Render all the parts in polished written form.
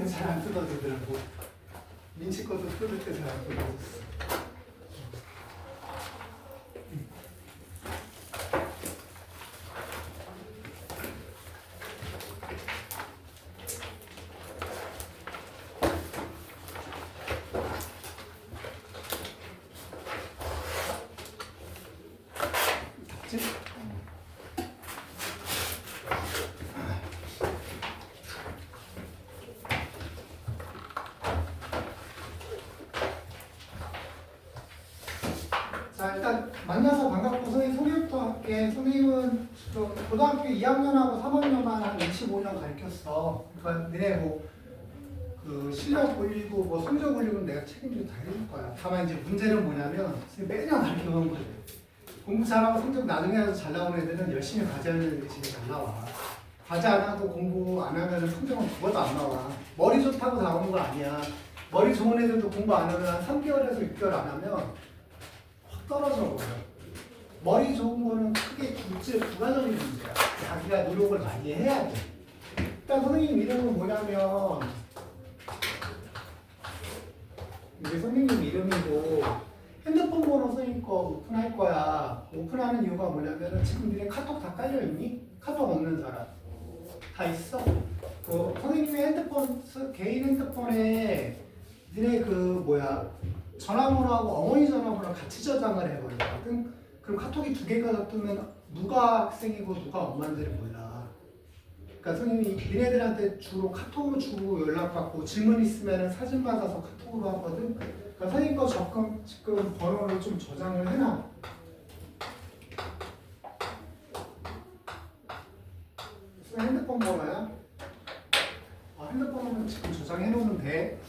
근데 잘 안 뜯어지더라고. 민치 것도 뜯을 때 잘 안 뜯어졌어. 자, 일단 만나서 반갑고 선생님 소개부터 할게. 선생님은 지금 고등학교 2학년하고 3학년만 한 25년 가르쳤어. 그러니까 너네 그 실력 올리고 성적 올리고 내가 책임지고 다 해줄 거야. 다만 이제 문제는 뭐냐면 매년 가르쳐보는 거지. 공부 잘하고 성적 나중에 잘 나오는 애들은 열심히 과제하는 애들이 집에 잘 나와. 과제 안 하고 공부 안 하면 성적은 그것도 안 나와. 머리 좋다고 나오는 거 아니야. 머리 좋은 애들도 공부 안 하면 한 3개월에서 6개월 안 하면 떨어져 버려. 머리 좋은 거는 크게 부가적인 문제야. 자기가 노력을 많이 해야 돼. 일단 선생님 이름은 뭐냐면 이제 선생님 이름이고 핸드폰 번호 선생님 거 오픈할 거야. 오픈하는 이유가 뭐냐면은 지금 니네 카톡 다 깔려있니? 카톡 없는 사람 다 있어? 선생님의 핸드폰 개인 핸드폰에 니네 전화번호하고 어머니 전화번호 같이 저장을 해버리거든. 그럼 카톡이 두 개가 뜨면 누가 학생이고 누가 엄마인지를 몰라. 그러니까 선생님이 니네들한테 주로 카톡으로 주고 연락받고 질문 있으면 사진 받아서 카톡으로 하거든. 그러니까 선생님 거 지금 번호를 좀 저장을 해놔. 핸드폰 번호야? 핸드폰 번호는 지금 저장해 놓으면 돼.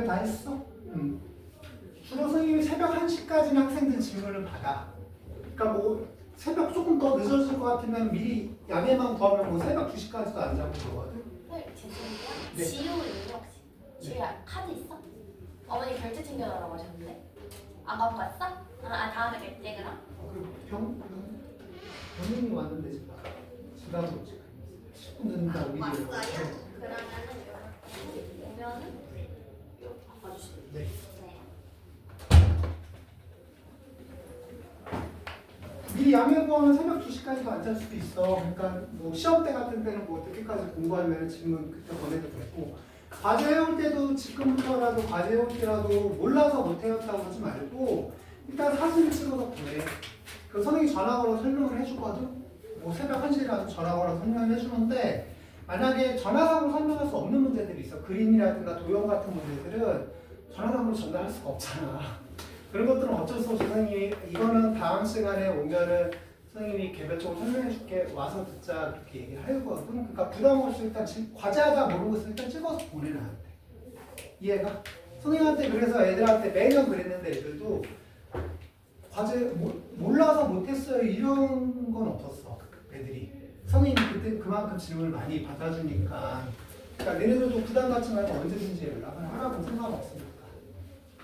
다 했어? 주로 선생님이 새벽 1시까지는 학생들 질문을 받아. 그러니까 새벽 조금 더 늦어질 것 같으면 미리 야매만 구하면 새벽 2시까지도 안 자고 그러거든. 죄송해요. 네. 지우 있니 혹시? 지우 카드 있어? 어머니 결제 챙겨달라고 하셨는데 안 갖고 왔어? 다음에 결제 그럼? 병원이 왔는데 지금 오지. 10분 늦는다고 미리. 왔어요? 그러면은 오면은 바꿔주시면 네. 미리 야매 구하면 새벽 2시까지도 안 잘 수도 있어. 그러니까 시험 때 같은 때는 늦게까지 공부하면 질문 그때 보내도 되고, 과제 해올 때도 지금부터라도 과제 해올 때라도 몰라서 못 해왔다고 하지 말고 일단 사진 찍어서 보내. 그 선생님이 전화 걸어 설명을 해주거든. 새벽 1시라도 전화 걸어 설명을 해주는데, 만약에 전화상으로 설명할 수 없는 문제들이 있어. 그림이라든가 도형 같은 문제들은 전화상으로 전달할 수가 없잖아. 그런 것들은 어쩔 수 없이 선생님이 이거는 다음 시간에 오면은 선생님이 개별적으로 설명해 줄게, 와서 듣자, 그렇게 얘기를 하거든. 그러니까 부담 없이 일단 과제하다 모르고 있으면 일단 찍어서 보내놔야 돼. 이해가? 선생님한테 그래서 애들한테 매년 그랬는데 애들도 과제 몰라서 못했어요 이런 건 없었어. 애들이 선생님이 그때 그만큼 질문을 많이 받아주니까. 그러니까 얘네들도 부담 갖지 말고 언제든지 연락을 하라고 상관없으니까.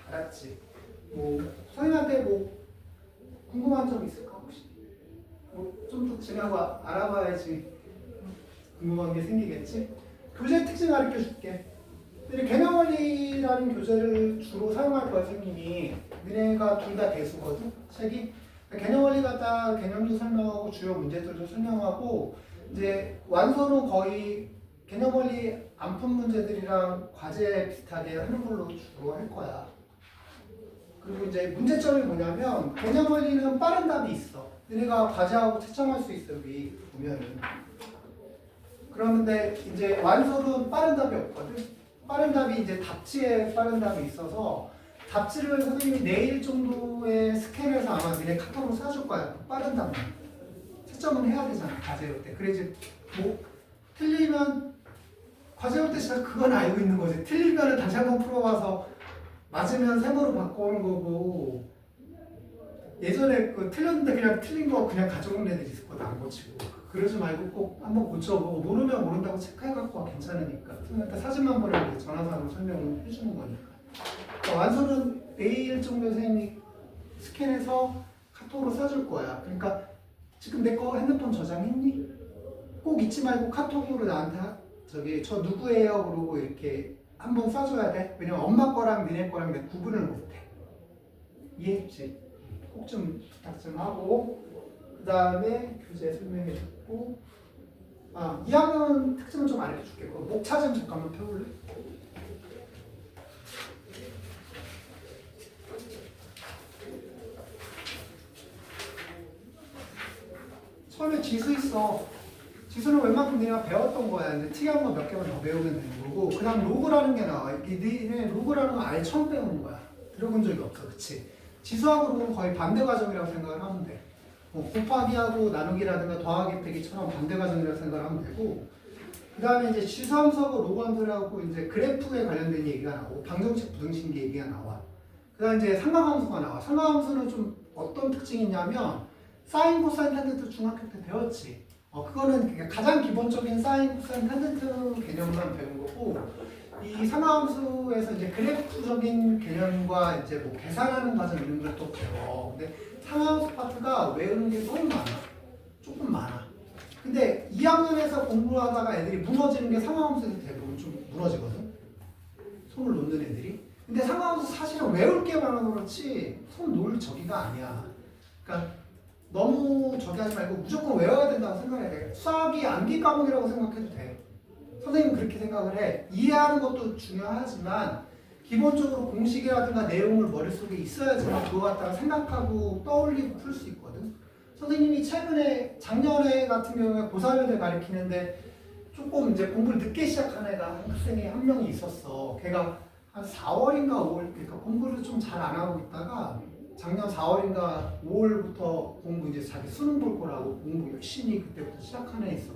알았지? 선생님한테 궁금한 점 있을까 혹시? 좀 더 지나고 알아봐야지 궁금한 게 생기겠지? 교재 특징 가르쳐 줄게. 개념원리라는 교재를 주로 사용할 거야 선생님이. 너네가 둘 다 대수거든 책이. 개념원리 갖다 개념도 설명하고 주요 문제들도 설명하고, 이제 완서는 거의 개념원리 안 푼 문제들이랑 과제 비슷하게 하는 걸로 주로 할 거야. 그리고 이제 문제점이 뭐냐면 개념원리는 빠른 답이 있어. 너네가 과제하고 채점할 수 있어 여기 보면은. 그런데 이제 완서는 빠른 답이 없거든. 빠른 답이 이제 답지에 빠른 답이 있어서 답지를 선생님이 내일 정도의 스캔해서 아마 너네 카톡으로 쏴줄 거야. 빠른 답만. 채점은 해야 되잖아 과제 올 때. 그래야지 틀리면 과제 올 때 진짜 그건 알고 있는 거지. 틀리면은 다시 한번 풀어와서 맞으면 세모로 바꿔오는 거고, 예전에 틀렸는데 그냥 틀린 거 그냥 가져오는 애들이 있었거든 안 고치고. 그러지 말고 꼭 한번 고쳐보고 모르면 모른다고 체크해갖고 와 괜찮으니까. 선생님한테 사진만 보내면 전화상으로 설명을 해주는 거니까. 그러니까 완서는 내일 정도 선생님이 스캔해서 카톡으로 써줄 거야. 그러니까 지금 내 거 핸드폰 저장했니? 꼭 잊지 말고 카톡으로 나한테 저기 저 누구예요? 그러고 이렇게 한번 써줘야 돼. 왜냐면 엄마 거랑 니네 거랑 내가 구분을 못해. 이해했지? 꼭 좀 부탁 좀 하고 그 다음에 교재 설명해 줬고 2학년 특징을 좀 알려 줄게. 목차 좀 잠깐만 펴볼래? 처음에 지수 있어. 지수는 웬만큼 내가 배웠던 거야. 근데 특이한 거 몇 개만 더 배우면 되는 거고 그 다음 로그라는 게 나와. 니네 로그라는 거 아예 처음 배우는 거야. 들어본 적이 없어. 그치? 지수하고 로그는 거의 반대 과정이라고 생각을 하면 돼. 곱하기하고 나누기라든가 더하기 빼기처럼 반대 과정이라고 생각을 하면 되고 그 다음에 이제 지수함수하고 로그함수하고 이제 그래프에 관련된 얘기가 나오고 방정식 부등식 얘기가 나와. 그 다음에 이제 삼각함수가 나와. 삼각함수는 좀 어떤 특징이 있냐면 사인, 코사인, 탄젠트 중학교 때 배웠지. 그거는 가장 기본적인 사인, 코사인, 탄젠트 개념만 배운 거고 이 삼각함수에서 이제 그래프적인 개념과 이제 뭐 계산하는 과정 이런 걸 또 배워. 근데 삼각함수 파트가 외우는 게 너무 많아. 조금 많아. 근데 2학년에서 공부를 하다가 애들이 무너지는 게 삼각함수에서 대부분 좀 무너지거든. 손을 놓는 애들이. 근데 삼각함수 사실은 외울 게 많아서 그렇지 손 놓을 저기가 아니야. 그러니까 너무 저기 하지 말고 무조건 외워야 된다고 생각해야 돼. 수학이 암기 과목이라고 생각해도 돼. 선생님은 그렇게 생각을 해. 이해하는 것도 중요하지만 기본적으로 공식이라든가 내용을 머릿속에 있어야지만 그거 갖다가 생각하고 떠올리고 풀 수 있거든. 선생님이 최근에 작년에 같은 경우에 고3애들 가르치는데 조금 이제 공부를 늦게 시작한 애가 학생이 한 명이 있었어. 걔가 한 4월인가 5월 그러니까 공부를 좀 잘 안 하고 있다가 작년 4월인가 5월부터 공부 이제 자기 수능 볼 거라고 공부 열심히 그때부터 시작한 애 있어.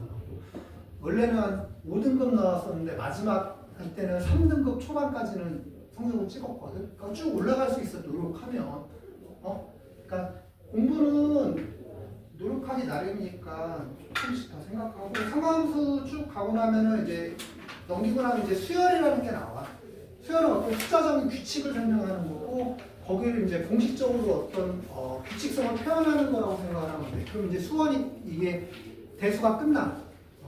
원래는 한 5등급 나왔었는데 마지막 할 때는 3등급 초반까지는 성적을 찍었거든. 그러니까 쭉 올라갈 수 있어 노력하면. 그러니까 공부는 노력하기 나름이니까 조금씩 더 생각하고 삼각함수 쭉 가고 나면은 이제 넘기고 나면 이제 수열이라는 게 나와. 수열은 어떤 숫자적인 규칙을 설명하는 거고 거기를 이제 공식적으로 어떤 규칙성을 표현하는 거라고 생각을 하면 돼. 그럼 이제 수원이 이게 대수가 끝나.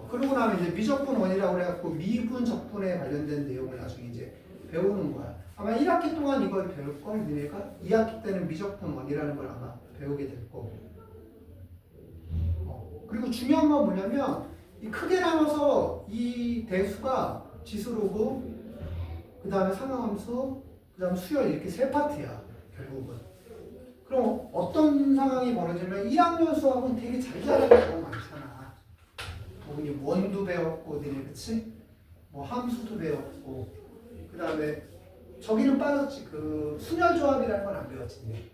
그러고 나면 이제 미적분 원이라고 그래갖고 미분 적분에 관련된 내용을 나중에 이제 배우는 거야. 아마 1학기 동안 이걸 배울 걸 니네가 2학기 때는 미적분 원이라는 걸 아마 배우게 될 거고. 그리고 중요한 건 뭐냐면 이 크게 나눠서 이 대수가 지수로고 그 다음에 상하함수 그 다음 수열 이렇게 세 파트야 결국은. 그럼 어떤 상황이 벌어지면 1학년 수학은 되게 잘 자라는 경우가 많잖아. 우리 원도 배웠고, 니네 그치? 뭐 함수도 배웠고, 그 다음에 저기는 빠졌지. 그 순열 조합이라는 건 안 배웠지. 니네.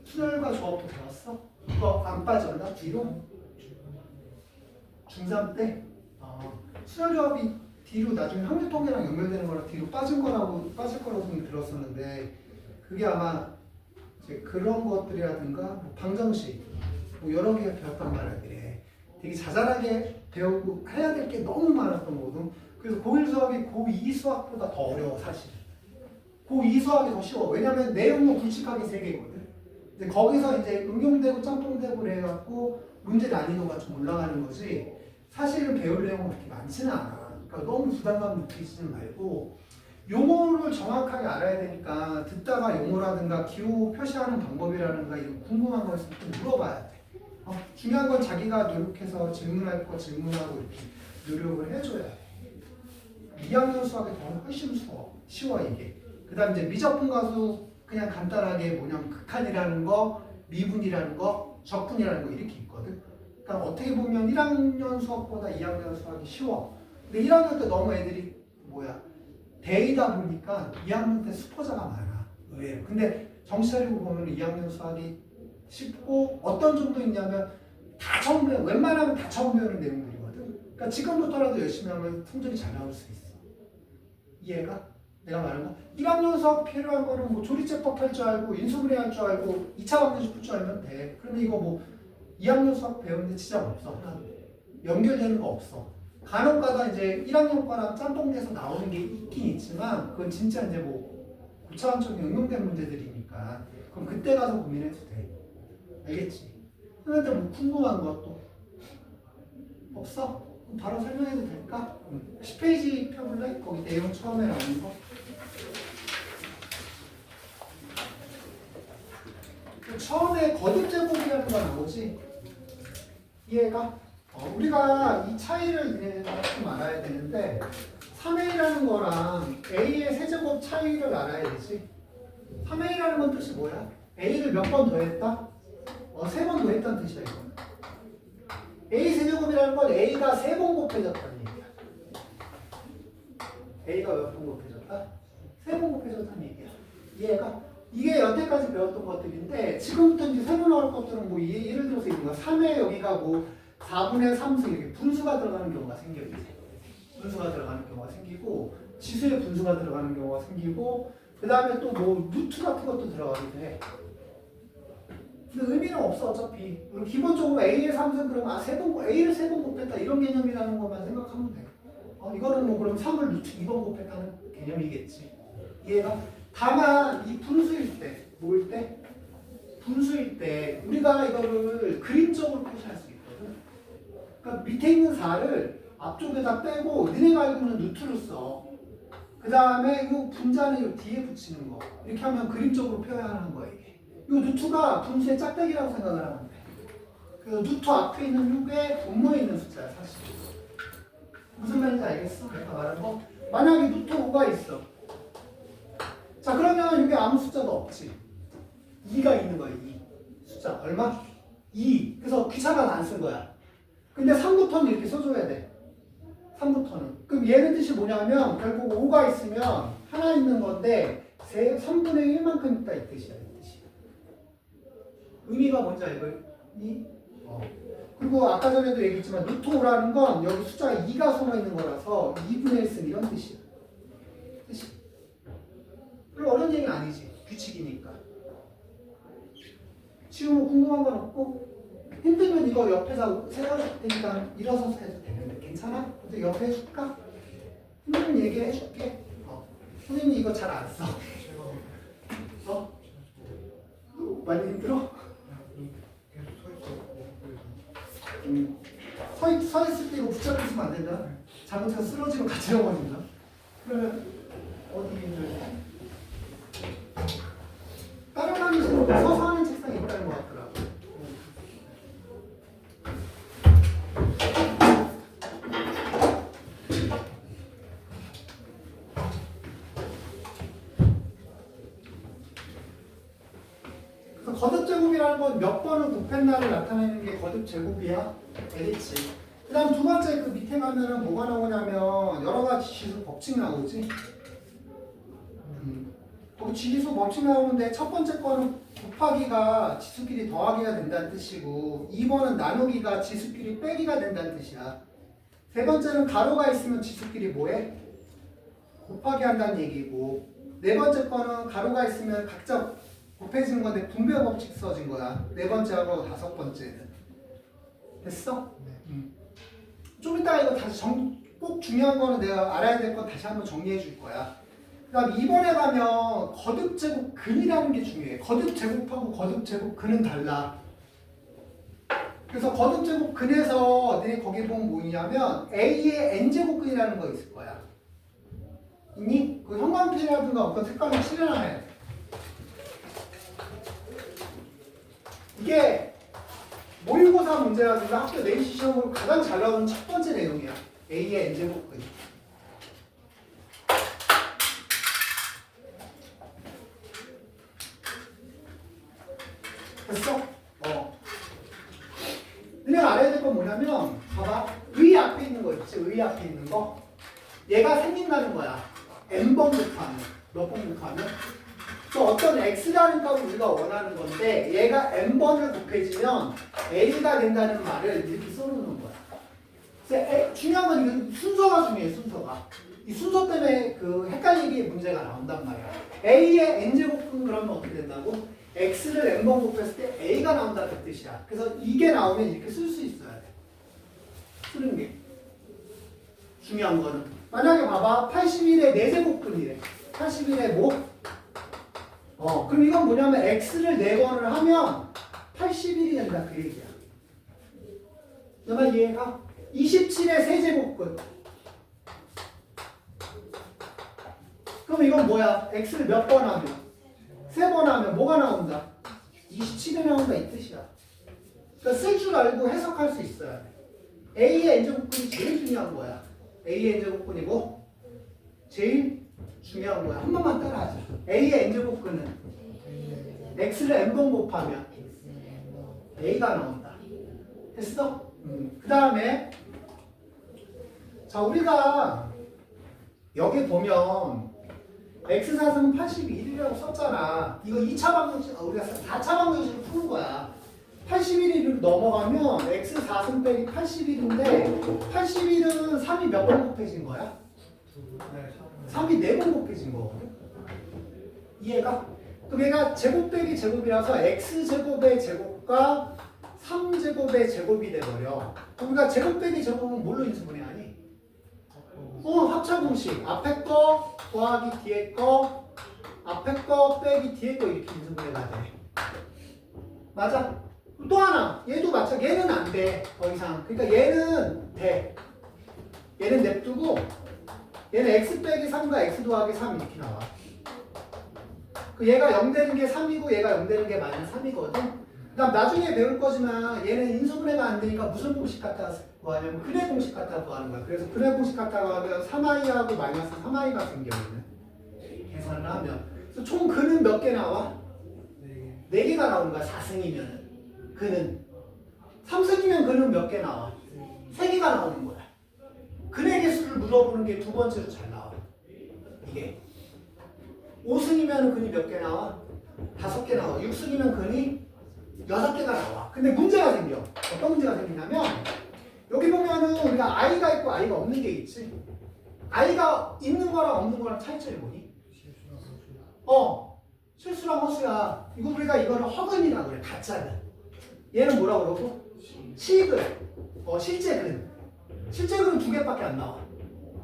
순열과 조합도 배웠어? 그거 안 빠졌나? 뒤로? 중3 때? 순열 조합이 뒤로 나중에 확률통계랑 연결되는 거라 뒤로 빠질 거라고 들었었는데 그게 아마 이제 그런 것들이라든가 뭐 방정식 뭐 여러 개 배웠단 말이야. 되게 자잘하게 배우고 해야 될 게 너무 많았던 거거든. 그래서 고1 수학이 고2 수학보다 더 어려워 사실. 고2 수학이 더 쉬워. 왜냐면 내용은 굵직하게 3개거든. 근데 거기서 이제 응용되고 짬뽕되고 해갖고 문제 난이도가 좀 올라가는 거지 사실은 배울 내용은 그렇게 많지는 않아. 그러니까 너무 부담감 느끼지는 말고 용어를 정확하게 알아야 되니까 듣다가 용어라든가 기호 표시하는 방법이라든가 이런 궁금한 거 있으면 좀 물어봐야 돼. 중요한 건 자기가 노력해서 질문할 거 질문하고 이렇게 노력을 해줘야 돼. 2학년 수학이 더 훨씬 쉬워 이게. 그 다음 이제 미적분과수 그냥 간단하게 뭐냐면 극한이라는 거, 미분이라는 거, 적분이라는 거 이렇게 있거든. 그러니까 어떻게 보면 1학년 수학보다 2학년 수학이 쉬워. 근데 1학년 때 너무 애들이 대이다 보니까 2학년 때 스포자가 많아. 의외로. 근데 정신 차리고 보면 2학년 수학이 쉽고 어떤 정도 있냐면 다 처음 배워 웬만하면 다 처음 배우는 내용들이거든. 그러니까 지금부터라도 열심히 하면 성적이 잘 나올 수 있어. 이해가? 내가 말한 거 1학년 수학 필요한 거는 뭐 조리제법 할 줄 알고 인수분해 할 줄 알고 2차 방정식 풀 줄 알면 돼. 그러면 이거 뭐 2학년 수학 배우는데 진짜 없어. 하나도. 연결되는 거 없어. 간혹 가다 이제 1학년 거랑 짬뽕돼서 나오는 게 있긴 있지만 그건 진짜 이제 뭐 고차원적인 응용된 문제들이니까 그럼 그때 가서 고민해도 돼. 알겠지? 근데 뭐 궁금한 것도 없어? 그럼 바로 설명해도 될까? 10페이지 펴볼래? 거기 내용 처음에 나오는 거. 처음에 거듭 제곱이라는 거 나오지? 이해가? 우리가 이 차이를 좀 알아야 되는데 3a라는 거랑 a의 세제곱 차이를 알아야 되지. 3a라는 건 뜻이 뭐야? a를 몇 번 더했다? 3번 더했다는 뜻이야 이거는. a 세제곱이라는 건 a가 3번 곱해졌다는 얘기야. a가 몇 번 곱해졌다? 3번 곱해졌다는 얘기야. 이해가? 이게 여태까지 배웠던 것들인데 지금부터 이제 새로 나올 것들은 뭐 예를 들어서 이런 거 3회 여기가 뭐 4분의 3승 이렇게 분수가 들어가는 경우가 생겨요. 이제. 분수가 들어가는 경우가 생기고 지수의 분수가 들어가는 경우가 생기고 그 다음에 또 뭐 루트 같은 것도 들어가기도 해. 근데 의미는 없어 어차피. 기본적으로 A의 3승 그러면 A를 3번 곱했다 이런 개념이라는 것만 생각하면 돼. 이거는 뭐 그럼 3을 루트 2번 곱했다는 개념이겠지. 이해가? 다만 이 분수일 때, 뭐일 때? 분수일 때 우리가 이거를 그림적으로 표시할 수 있거든. 그러니까 밑에 있는 4를 앞쪽에다 빼고 너네가 알고 있는 루트로 써. 그 다음에 이 분자는 이 뒤에 붙이는 거. 이렇게 하면 그림적으로 표현하는 거야 이게. 이 루트가 분수의 짝대기라고 생각을 하면 돼. 그래서 루트 앞에 있는 6의 분모에 있는 숫자야 사실. 무슨 말인지 알겠어? 내가 말한 거. 만약에 루트 5가 있어. 자 그러면 여기 아무 숫자도 없지. 2가 있는 거야 2. 숫자 얼마? 2. 그래서 귀찮아서 안 쓴 거야. 근데 3부터는 이렇게 써줘야 돼. 3부터는. 그럼 얘는 뜻이 뭐냐면 결국 5가 있으면 하나 있는 건데 3분의 1만큼 있다 이 뜻이야. 이 뜻이. 의미가 뭔지 알겠니? 그리고 아까 전에도 얘기했지만 루트 5라는 건 여기 숫자가 2가 숨어 있는 거라서 2분의 1 쓴 이런 뜻이야. 뜻이. 별로 어려운 얘기는 아니지. 규칙이니까. 지금 뭐 궁금한 건 없고 힘들면 이거 옆에서 세워줄 테니까 일어서서 해도 되는데 괜찮아? 근데 옆에 해줄까? 선생님 얘기해 줄게. 선생님이 이거 잘 안 써. 많이 힘들어? 서 있을 때 이거 붙잡고 있으면 안 된다. 잘못해서 쓰러지면 같이 넘어진다. 그러면 어디 힘들지? 다른 강의 서서 하는 책상이 있다는 것 같더라고. 그래서 거듭제곱이라는 건 몇 번을 곱했나를 나타내는 게 거듭제곱이야. 알겠지? 그 다음 두 번째 그 밑에 가면은 뭐가 나오냐면 여러 가지 지수 법칙 나오지. 지수 법칙 나오는데 첫 번째 거는 곱하기가 지수끼리 더하기가 된다는 뜻이고 2번은 나누기가 지수끼리 빼기가 된다는 뜻이야. 세 번째는 가로가 있으면 지수끼리 뭐해? 곱하기 한다는 얘기고 네 번째 거는 가로가 있으면 각자 곱해지는 건데 분배 법칙 써진 거야. 네 번째하고 다섯 번째는. 됐어? 좀 이따가 이거 다시 꼭 중요한 거는 내가 알아야 될 건 다시 한번 정리해 줄 거야. 그 다음 2번에 가면 거듭제곱 근이라는 게 중요해. 거듭제곱하고 거듭제곱 근은 달라. 그래서 거듭제곱 근에서 너네 거기 보면 뭐냐면 A의 N제곱근이라는 거 있을 거야. 있니? 그 형광펜이라든가 어떤 색깔로 칠해놔야 돼. 이게 모의고사 문제라든가 학교 내신 시험으로 가장 잘 나오는 첫 번째 내용이야. A의 N제곱근. 됐어? 너네가 알아야 될 건 뭐냐면 봐봐. 의 앞에 있는 거 있지? 의 앞에 있는 거. 얘가 생긴다는 거야. n번 곱하면. 몇 번 곱하면? 또 어떤 x라는 값을 우리가 원하는 건데 얘가 n번을 곱해지면 a가 된다는 말을 이렇게 써놓는 거야. 그래서 중요한 건 이건 순서가 중요해. 순서가. 이 순서 때문에 그 헷갈리게 문제가 나온단 말이야. a의 n제곱은 그러면 어떻게 된다고? x를 n번 곱했을 때 a가 나온다 그 뜻이야. 그래서 이게 나오면 이렇게 쓸 수 있어야 돼. 쓰는 게 중요한 거는 만약에 봐봐 81의 4제곱분이래. 81의 뭐? 그럼 이건 뭐냐면 x를 4번을 하면 81이 된다 그 얘기야. 너만 이해가? 27의 세제곱분. 그럼 이건 뭐야? x를 몇 번 하면? 3번 하면 뭐가 나온다? 27이 나온다 이 뜻이야. 그러니까 쓸 줄 알고 해석할 수 있어야 돼. a의 n제곱분이 제일 중요한 거야. a의 n제곱분이고 제일 중요한 거야. 한 번만 따라하자. a의 n제곱분은 x를 n번 곱하면 a가 나온다. 됐어? 그 다음에 자 우리가 여기 보면 x사승은 81이라고 썼잖아. 이거 2차 방정식 우리가 4차 방정식을 푸는 거야. 81을 넘어가면 x4승 빼기 81인데 81은 3이 몇 번 곱해진 거야? 3이 4번 곱해진 거거든. 이해가? 그럼 얘가 제곱 빼기 제곱이라서 x제곱의 제곱과 3제곱의 제곱이 돼버려. 그러니까 제곱 빼기 제곱은 뭘로 인수분해하니? 합차 공식. 앞에 거 더하기 뒤에 거, 앞에 거 빼기 뒤에 거 이렇게 인수분해가 돼. 맞아? 또 하나. 얘도 마찬 얘는 안 돼. 더 이상. 그러니까 얘는 돼. 얘는 냅두고 얘는 x 빼기 3과 x 더하기 3 이렇게 나와. 그 얘가 0 되는 게 3이고 얘가 0 되는 게 마이너스 3이거든. 그 다음 나중에 배울 거지만 얘는 인수분해가 안 되니까 무슨 공식 갖다 구하냐면 근의 공식 갖다 구하는 거야. 그래서 근의 공식 갖다 구하면 3i하고 마이너스 3i가 생겨 있는 계산을 하면. 그래서 총 근은 몇 개 나와? 4개가 나오는 거야. 4승이면 근은 3승이면 근은 몇 개 나와? 3개가 나오는 거야. 근의 개수를 물어보는 게 두 번째로 잘 나와. 이게 5승이면 근이 몇 개 나와? 5개 나와. 6승이면 근이 6개가 나와. 근데 문제가 생겨. 어떤 문제가 생기냐면 여기 보면은 우리가 i가 있고 i가 없는 게 있지. i가 있는 거랑 없는 거랑 차이점이 뭐니? 실수랑 허수야. 이거 우리가 이거를 허근이라고 그래. 가짜는. 얘는 뭐라 그러고? 시근. 실제 근. 실제 근은 2개밖에 안 나와.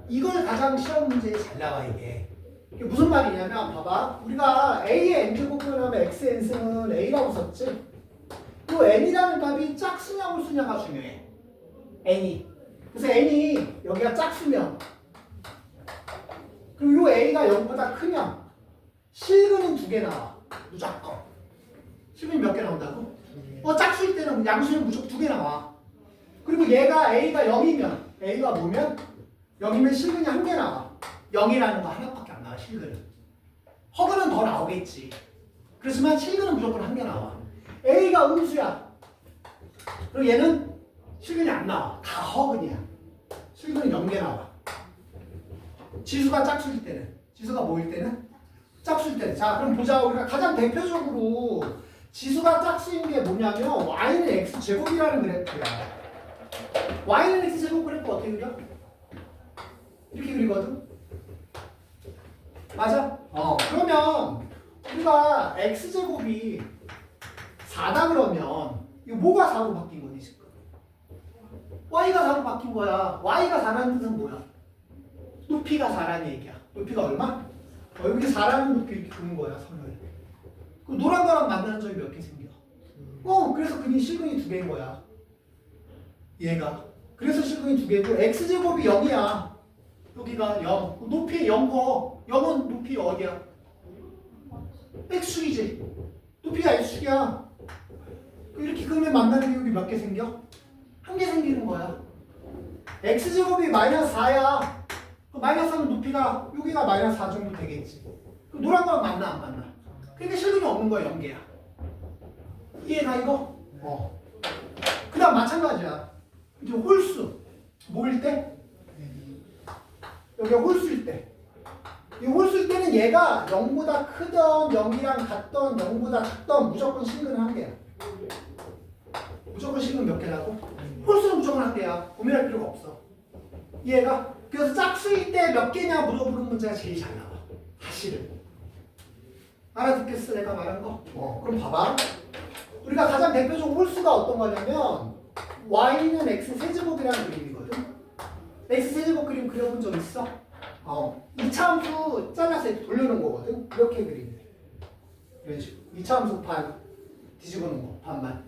이걸 가장 시험 문제에 잘 나와 이게. 이게 무슨 말이냐면 봐봐. 우리가 a의 n제곱분을 하면 x의 n승은 a라고 썼지. 이 n이라는 값이 짝수냐 홀수냐가 중요해. n이. 그래서 n이 여기가 짝수면 그리고 이 a가 0보다 크면 실근은 2개 나와. 무조건. 실근이 몇 개 나온다고? 짝수일 때는 양수는 무조건 2개 나와. 그리고 얘가 a가 0이면 a가 뭐면 0이면 실근이 1개 나와. 0이라는 거 하나밖에 안 나와. 실근은. 허근은 더 나오겠지. 그렇지만 실근은 무조건 1개 나와. a가 음수야. 그리고 얘는 실근이 안 나와. 다 허근이야. 실근은 0개 나와. 지수가 짝수일 때는. 지수가 뭐일 때는? 짝수일 때는. 자, 그럼 보자. 우리가 가장 대표적으로 지수가 짝수인 게 뭐냐면 y는 x제곱이라는 그래프야. y는 x제곱 그래프 어떻게 그려? 이렇게 그리거든. 맞아? 그러면 우리가 x제곱이 4다 그러면 이거 뭐가 4로 바뀐 거니 지금? y가 4로 바뀐 거야. y가 4라는 뜻은 뭐야? 높이가 4라는 얘기야. 높이가 얼마? 여기 4라는 높이 이렇게 그는 거야 선을. 그 노란 거랑 만나는 점이 몇 개 생겨? 그래서 그게 실근이 2개인 거야. 얘가. 그래서 실근이 2개고 x제곱이 0이야. 여기가 0. 높이 0거. 0은 높이 어디야? x축이지. 높이가 x축이야. 이렇게 그러면 만나는 게 여기 몇 개 생겨? 1개 생기는 거야. x제곱이 마이너스 4야. 그 마이너스 4는 높이가 여기가 마이너스 4 정도 되겠지. 그 노란 거랑 만나 안 만나? 그러니까 실근이 없는 거야. 0개야. 이해가 이거? 그 다음 마찬가지야. 이제 홀수. 뭐일 때? 여기가 홀수일 때. 이 홀수일 때는 얘가 0보다 크던 0이랑 같던 0보다 작던 무조건 실근은 1개야. 무조건 실근 몇 개라고? 홀수는 무조건 1개야. 고민할 필요가 없어. 이해가? 그래서 짝수일 때 몇 개냐 물어보는 문제가 제일 잘 나와. 사실은. 알아듣겠어 내가 말한 거? 그럼 봐봐. 우리가 가장 대표적으로 홀수가 어떤 거냐면 y는 x 세제곱이라는 그림이거든. x 세제곱 그림 그려본 적 있어? 이차 함수 잘라서 이렇게 돌려놓은 거거든. 이렇게 그리면 돼. 이런 식으로. 이차 함수 반 뒤집어 놓은 거 반만.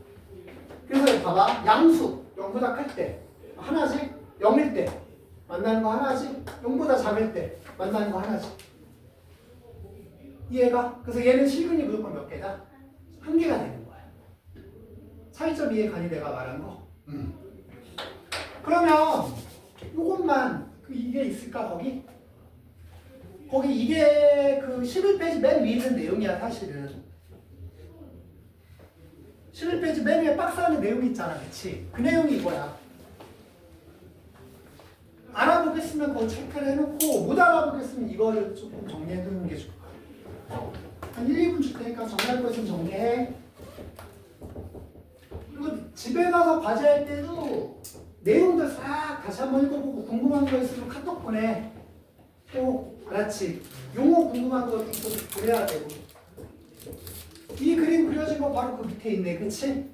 그래서 봐봐. 양수 0보다 클 때 하나지, 0일 때 만나는 거 하나지, 0보다 작을 때 만나는 거 하나지. 이해가? 그래서 얘는 실근이 무조건 몇 개다? 한 개가 되는 거야. 차이점 이해가니 내가 말한 거? 그러면 요것만 이게 있을까 거기? 거기 이게 그 11페이지 맨 위에 있는 내용이야 사실은. 11페이지 맨 위에 박스 안에 내용이 있잖아, 그치? 그 내용이 이거야. 알아보겠으면 그거 체크를 해놓고 못 알아보겠으면 이거를 조금 정리해두는 게 좋을 거야. 한 1, 2분 줄 테니까 정리할 거 있으면 정리해. 그리고 집에 가서 과제할 때도 내용들 싹 다시 한번 읽어보고 궁금한 거 있으면 카톡 보내. 꼭 알았지? 용어 궁금한 거 좀 보내야 되고. 이 그림 그려진 거 바로 그 밑에 있네, 그치?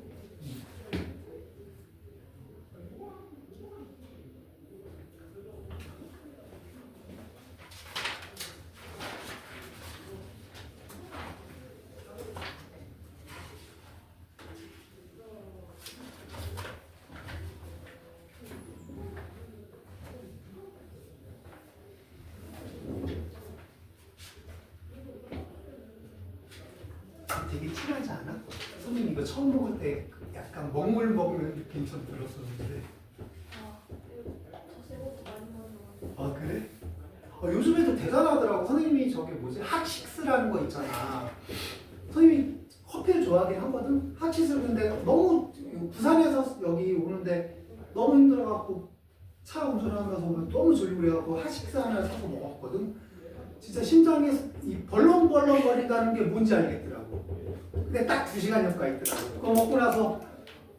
되게 티나지 않아? 선생님 이거 처음 먹을 때 약간 먹물 먹는 느낌 좀 들었었는데. 아 그래? 요즘에도 대단하더라고. 선생님이 저게 뭐지? 핫식스라는 거 있잖아. 선생님이 커피를 좋아하긴 하거든? 핫식스를 근데 너무 부산에서 여기 오는데 너무 힘들어갖고 차 운전하면서 오면 너무 졸리고 그래갖고 핫식스 하나 사서 먹었거든? 진짜 심장이 이 벌렁벌렁거린다는 게 뭔지 알겠더라고. 근데 딱 2시간 효과 있더라고. 그거 먹고 나서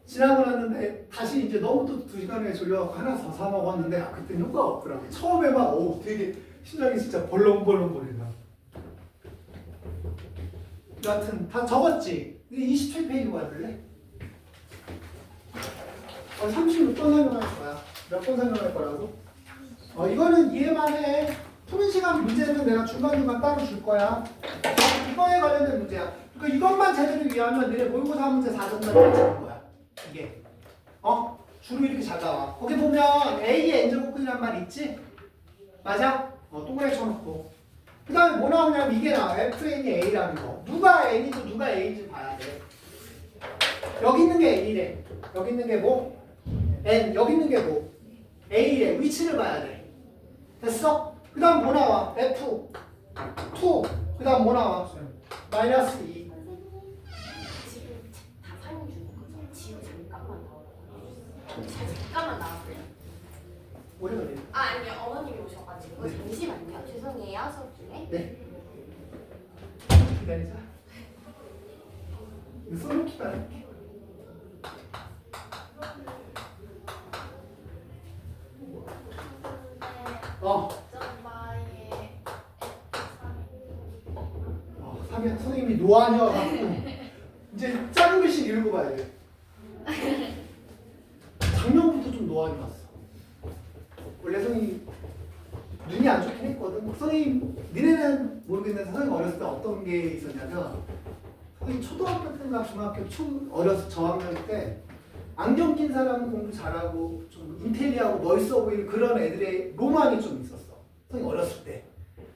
지나고 났는데 다시 이제 너무 또 2시간에 졸려갖고 하나 더 사 먹었는데 그때 효과가 없더라고. 처음에 막 되게 심장이 진짜 벌렁벌렁거린다. 여하튼 다 적었지? 27페이지 와줄래? 36번 설명할 거야. 몇 번 설명할 거라고? 이거는 이해만 해. 푸는 시간 문제는 내가 중간중간 따로 줄 거야. 이거에 관련된 문제야. 그러니까 이것만 제대로 이해하면 내일 모의고사 문제 4점만 맞추는 거야. 이게. 줄이 이렇게 잘 나와. 거기 보면 A의 n제곱근이란 말 있지? 맞아? 동그라미 쳐놓고. 그 다음에 뭐 나오냐면 이게 나와. FN이 A라는 거. 누가 N이고 누가 A인지 봐야 돼. 여기 있는 게 N이래. 여기 있는 게 뭐? N. 여기 있는 게 뭐? A래. 위치를 봐야 돼. 됐어? 그 다음 뭐 나와? F 2. 그 다음 뭐 나와? 마이너스 2. 지금 다 사용 중인 거죠? 지우 잠깐만 나와요. 잠깐만 나와요. 오래 걸려. 아니요, 어머님이 오셔가지고 잠시만요. 죄송해요, 수업 중에. 네. 기다리자. 이거 써놓기만 할게. 선생님이 노안이어갖고 이제 작은 글씨 읽어봐야 돼. 작년부터 좀 노안이 왔어. 원래 선생님 눈이 안 좋긴 했거든. 선생님 니네는 모르겠는데 선생님 어렸을 때 어떤 게 있었냐면 선생님 초등학교 때나 중학교 어렸을 저학년 때 안경 낀 사람은 공부 잘하고 좀 인텔리하고 멋있어 보이는 그런 애들의 로망이 좀 있었어. 선생님 어렸을 때.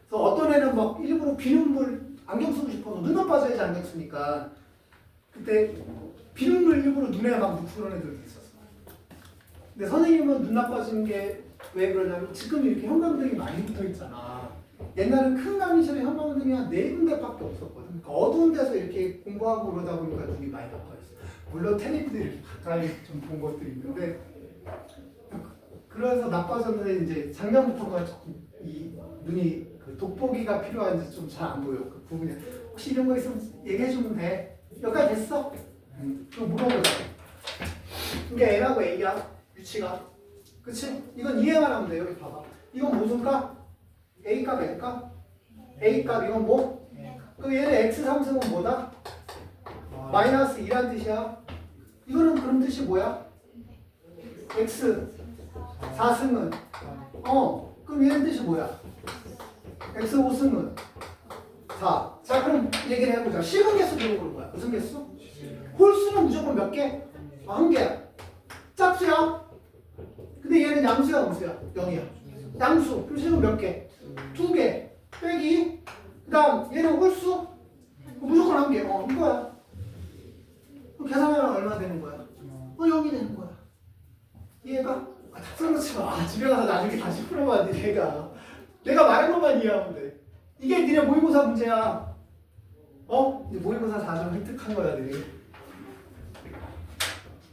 그래서 어떤 애는 막 일부러 비눗물 안경 쓰고 싶어서 눈만 빠져야지 안경 쓰니까 그때 비눗물 일부러 눈에 막 넣고 그런 애들도 있었어. 근데 선생님은 눈 나빠지는 게 왜 그러냐면 지금 이렇게 형광등이 많이 붙어 있잖아. 옛날엔 큰 강의실에 형광등이 한 4군데밖에 없었거든. 그러니까 어두운 데서 이렇게 공부하고 그러다 보니까 눈이 많이 나빠졌어. 물론 텔레비들이 가까이 좀 본 것들이 있는데 그래서 나빠졌는데 이제 작년부터가 조금 이 눈이 그 돋보기가 필요한지 좀 잘 안 보여. 그 부분이 혹시 이런 거 있으면 얘기해 주면 돼. 여기까지 됐어? 그럼 물어보자. 이게 N하고 A야 위치가. 그치? 이건 이해만 하면 돼. 여기 봐봐. 이건 무슨 값? A 값, N 값? A 값 이건 뭐? 그 얘는 x 상승은 뭐다? 마이너스 2란 뜻이야. 이거는 그런 뜻이 뭐야? x 4승은 그럼 얘는 뜻이 뭐야? x 5승은 4. 자 그럼 얘기를 해보자. 실근 개수 기록으로 뭐야? 무슨 개수? 홀수는 무조건 몇 개? 한 개야. 짝수야. 근데 얘는 양수야 음수야? 0이야. 양수. 그럼 실근 몇 개? 2개. 빼기. 그 다음 얘는 홀수? 무조건 한 개. 이거야. 그럼 계산하면 얼마 되는 거야? 0이 되는 거야. 얘가 탁상놓지 마. 집에 가서 나중에 다시 풀어봐야 돼. 내가 말한 것만 이해하면 돼. 이게 니네 모의고사 문제야. 이 모의고사 4점 획득한 거야, 너희.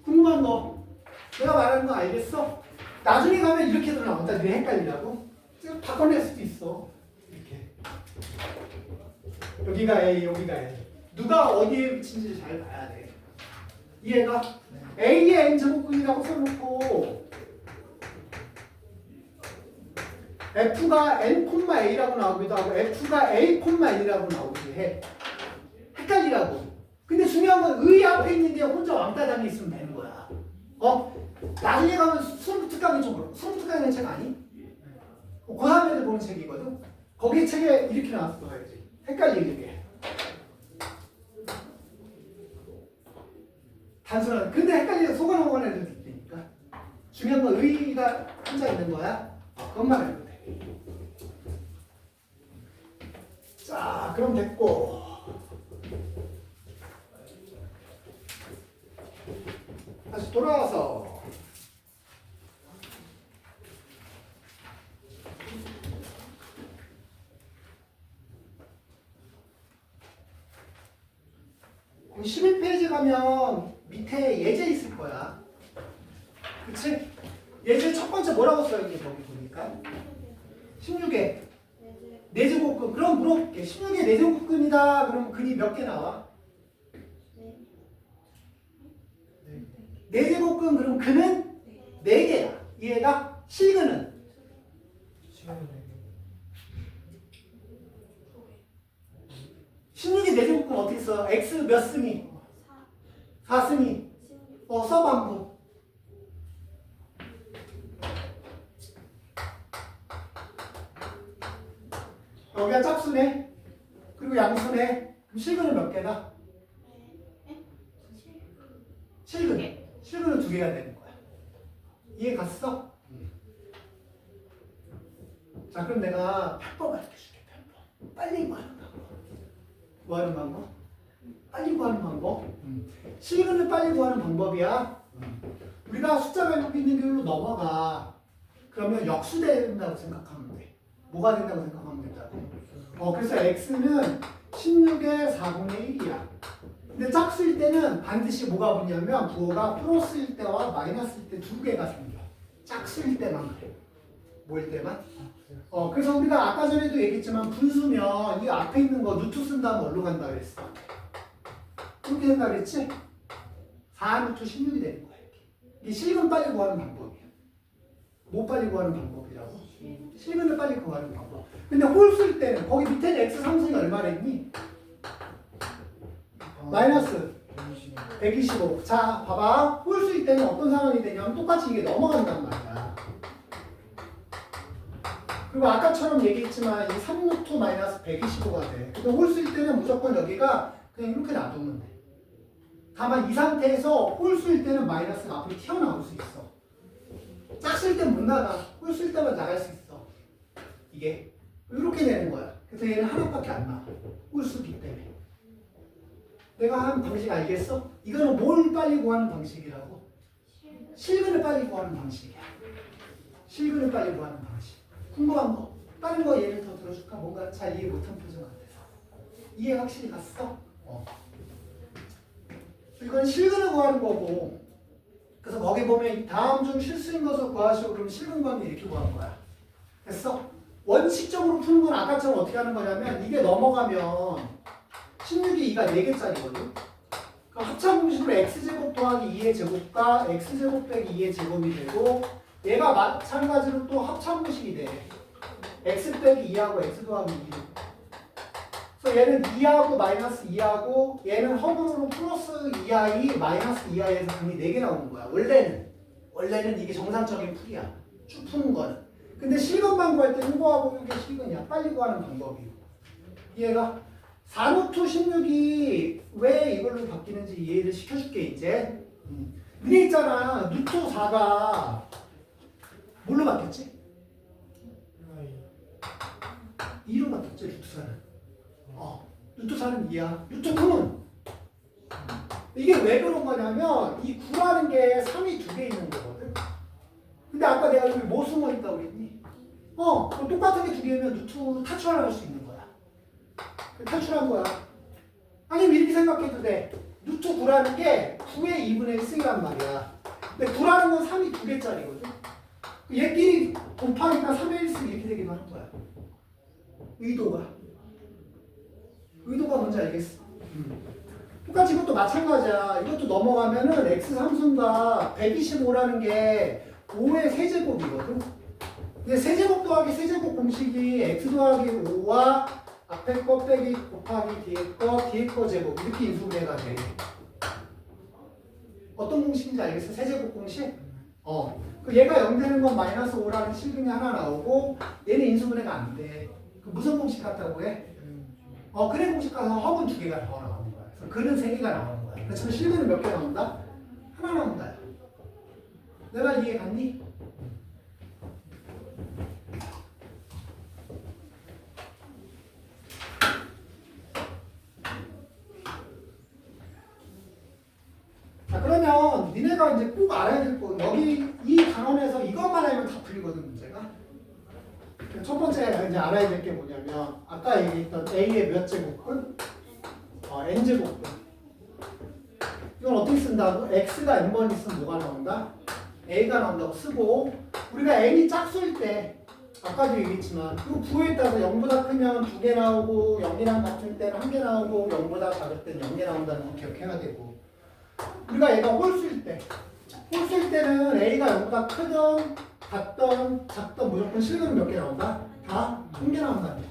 궁금한 거. 내가 말하는 거 알겠어? 나중에 가면 이렇게도 나온다. 니네 헷갈리라고? 바꿔낼 수도 있어. 이렇게. 여기가 A, 여기가 A. 누가 어디에 붙인지 잘 봐야 돼. 이해가? A의 n제곱근이라고 써놓고 F가 n,A라고 나오기도 하고 F가 A,N이라고 나오기도 해. 헷갈리라고. 근데 중요한 건 의 앞에 있는 게 혼자 왕따당에 있으면 되는 거야. 나중에 가면 수능특강이 좀 그렇고 수능특강이라는 책 아니? 고3 애들 보는 책이거든. 거기 책에 이렇게 나왔어야지. 헷갈리게. 단순한. 근데 헷갈리게 속아넘어가는 애들도 있으니까. 중요한 건 의의가 혼자 있는 거야. 그것만 알면 돼. 자, 그럼 됐고. 다시 돌아와서. 그 11페이지 가면 밑에 예제 있을 거야. 그치? 예제 첫 번째 뭐라고 써있니? 거기 보니까 16에 내제곱근. 그럼 물어볼게. 16에 내제곱근이다. 그럼 근이 몇 개 나와? 내제곱근. 그럼 근은 4개야. 이해가? 실근은? 16의 내제곱근 어떻게 써? x 몇 승이? 4승이. 써봐 한번. 여기가 짝수네. 그리고 양수네. 그럼 실근은 몇 개다? 실근. 실근은 2개가 되는 거야. 이해 갔어? 자, 그럼 내가 편법 알려줄게. 편법. 빨리 구하는 방법. 뭐 하는 방법? 빨리 구하는 방법. 실근을 빨리 구하는 방법이야. 우리가 숫자가 여기 있는 길로 넘어가. 그러면 역수된다고 생각하면 돼. 뭐가 된다고 생각하면 된다고. 그래서 x는 16의 4분의 1이야. 근데 짝수일 때는 반드시 뭐가 붙냐면 부호가 플러스일 때와 마이너스일 때 2개가 생겨. 짝수일 때만 그래. 뭐일 때만? 그래서 우리가 아까 전에도 얘기했지만 분수면 이 앞에 있는 거 루트 쓴 다음 어디로 간다 그랬어? 그렇게 된다 그랬지? 4 루트 16이 되는 거야. 이게 실근 빨리 구하는 방법이야. 뭐 빨리 구하는 방법이라고? 실근을 빨리 구하는 방법. 근데 홀수일 때는 거기 밑에는 x 상승이 얼마랬니? 마이너스 125. 자, 봐봐. 홀수일 때는 어떤 상황이 되냐면 똑같이 이게 넘어간단 말이야. 그리고 아까처럼 얘기했지만 이 3루트 마이너스 125가 돼. 근데 홀수일 때는 무조건 여기가 그냥 이렇게 놔두면 돼. 다만 이 상태에서 홀수일 때는 마이너스가 앞으로 튀어나올 수 있어. 짝수일 땐 못 나가. 홀수일 때만 나갈 수 있어. 이게 이렇게 되는 거야. 그래서 얘는 하나밖에 안 나와. 홀수기 때문에. 내가 하는 방식 알겠어? 이거는 뭘 빨리 구하는 방식이라고? 실근을 빨리 구하는 방식이야. 실근을 빨리 구하는 방식. 궁금한 거? 다른 거 예를 더 들어줄까? 뭔가 잘 이해 못한 표정 같아서. 이해 확실히 갔어? 이건 실근을 구하는 거고. 그래서 거기 보면 다음 중 실수인 것을 구하시오. 그럼 실근 구하면 이렇게 구하는 거야. 됐어? 원칙적으로 푸는 건 아까처럼 어떻게 하는 거냐면 이게 넘어가면 16이 2가 4개짜리거든. 그럼 합차 공식으로 x제곱 더하기 2의 제곱과 x제곱 빼기 2의 제곱이 되고 얘가 마찬가지로 또 합차 공식이 돼. x 빼기 2하고 x 더하기 2. 그래서 그래서 얘는 2하고 마이너스 2하고 얘는 허브로 플러스 2i 마이너스 2i에서 답이 4개 나오는 거야. 원래는 이게 정상적인 풀이야. 쭉 푸는 거는. 근데 실근만 구할 때 이거하고 이게 실근이야. 빨리 구하는 방법이고. 이해가? 4루트 16이 왜 이걸로 바뀌는지 이해를 시켜줄게 이제. 근데 있잖아. 루트 4가 뭘로 바뀌었지? 2로 바뀌었지 루트 4는. 루트 4는 2야. 루트 9는 이게 왜 그런 거냐면 이 9라는 게 3이 2개 있는 거거든. 근데 아까 내가 여기 뭐 숨어 있다고 그랬니? 그럼 똑같은 게 2개면 루트 탈출할 수 있는 거야. 탈출한 거야. 아니면 이렇게 생각해도 돼. 루트 9라는 게 9의 2분의 1승이란 말이야. 근데 9라는 건 3이 2개짜리거든. 얘끼리 곱하니까 3의 1승 이렇게 되기도 하는 거야. 의도가 뭔지 알겠어? 똑같이 이것도 마찬가지야. 이것도 넘어가면은 x 함수가 125라는 게 5의 세제곱이거든. 근데 세제곱 더하기 세제곱 공식이 x 더하기 5와 앞에 거 빼기 곱하기 뒤에 거 제곱 이렇게 인수분해가 돼. 어떤 공식인지 알겠어? 세제곱 공식? 그 얘가 0 되는 건 마이너스 5라는 실근이 하나 나오고 얘는 인수분해가 안 돼. 그 무슨 공식 같다고 해? 그래 공식 가서 허분 2개가 더 나오는 거야. 그래서 근은 3개가 나오는 거야. 그렇지만 실근은 몇 개 나온다? 하나 나온다. 내가 이해 갔니? 자, 그러면 니네가 이제 꼭 알아야 될 거, 여기 이 단원에서 이것만 알면 다 풀리거든, 문제가. 첫 번째 이제 알아야 될 게 뭐냐면 아까 얘기했던 a의 몇 제곱근? n제곱근. 이건 어떻게 쓴다고? x가 n번 있으면 뭐가 나온다? a가 나온다고 쓰고 우리가 n이 짝수일 때 아까도 얘기했지만 그 부호에 따라서 0보다 크면 2개 나오고 0이랑 같을 때는 1개 나오고 0보다 작을 때는 0개 나온다는 거 기억해야 되고 우리가 얘가 홀수일 때는 a가 0보다 크던 같던 작던 무조건 실근은 몇 개 나온다? 다 1개 나온다는 거.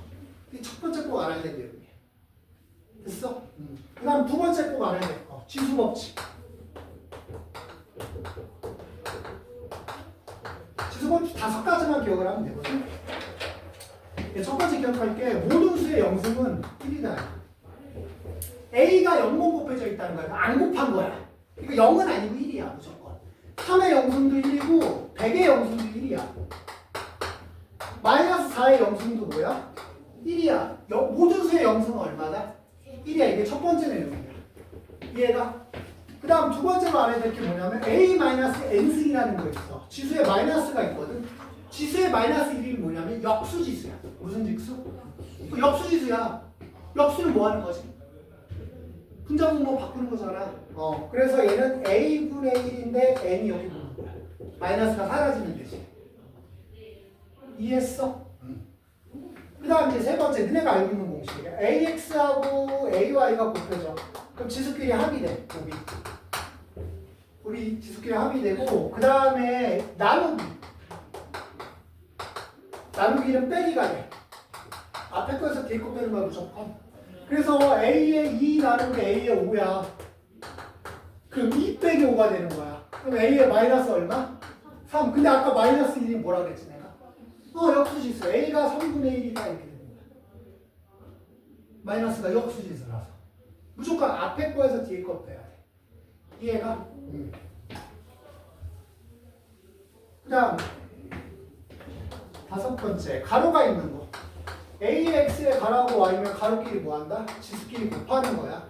이게 첫 번째 꼭 알아야 될 내용이야. 됐어? 그 다음 두 번째 꼭 알아야 될 거. 지수법칙. 지수법칙 5가지만 기억을 하면 되거든. 첫 번째 기억할 게 모든 수의 영승은 1이다. A가 0번 곱해져 있다는 거야. 안 곱한 거야. 이거 0은 아니고 1이야 무조건. 3의 영승도 1이고 100의 영승도 1이야. 마이너스 4의 영승도 뭐야? 1이야. 모든 수의 영승은 얼마다? 1이야. 이게 첫 번째 내용이야. 이해가? 그 다음 두 번째로 알아야 될 게 뭐냐면 A-n승이라는 거 있어. 지수에 마이너스가 있거든. 지수의 마이너스 1이 뭐냐면 역수지수야. 무슨 직수? 역수지수야. 역수는 뭐 하는 거지? 분자분모 바꾸는 거잖아. 그래서 얘는 A분의 1인데 N이 여기 붙는 거야. 마이너스가 사라지는 대신. 이해했어? 그 다음 이제 세 번째, 너네가 알고 있는 공식이야. AX하고 AY가 곱해져. 그럼 지수끼리 합이 돼, 여기. 우리 지수끼리 합이 되고, 그 다음에 나누기. 나누기는 빼기가 돼. 앞에 거에서 뒤에 거 빼는 거야, 무조건. 그래서 A의 2 나누기 A의 5야. 그럼 2 빼기 5가 되는 거야. 그럼 A의 마이너스 얼마? 3. 근데 아까 마이너스 1이 뭐라 그랬지 내가? 역수지수. A가 3분의 1이다 이렇게 되는 거야. 마이너스가 역수지수라서. 무조건 앞에 거에서 뒤에 거 빼야 돼. 이해가? 그 다음 다섯 번째, 가로가 있는 거. A의 X에 가로하고 Y면 가로끼리 뭐 한다? 지수끼리 곱하는 거야.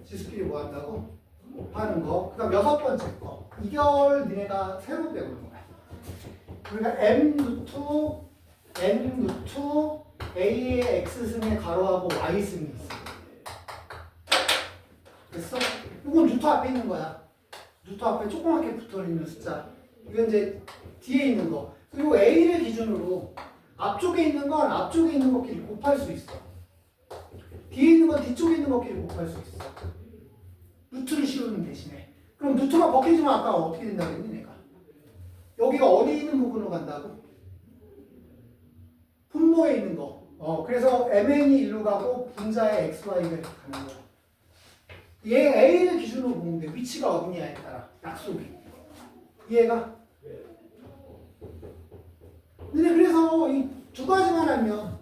지수끼리 뭐 한다고? 곱하는 거. 그 다음 여섯 번째 거. 이걸 니네가 새로 배우는 거야. 우리가 M 루트 N 루트 A의 X승의 가로하고 Y승이 있어. 됐어? 이건 루트 앞에 있는 거야. 루트 앞에 조그맣게 붙어있는 숫자. 이건 이제 뒤에 있는 거. 그리고 A를 기준으로 앞쪽에 있는 건 앞쪽에 있는 것끼리 곱할 수 있어. 뒤에 있는 건 뒤쪽에 있는 것끼리 곱할 수 있어. 루트를 씌우는 대신에. 그럼 루트가 벗기지만 아까 어떻게 된다고 했니 내가? 여기가 어디 있는 부분으로 간다고? 분모에 있는 거. 그래서 MN이 일로 가고 분자의 XY가 이렇게 가는 거야. 얘 A를 기준으로 보면 돼. 위치가 어디냐에 따라. 약속이. 이해가? 근데 그래서 이 두 가지만 하면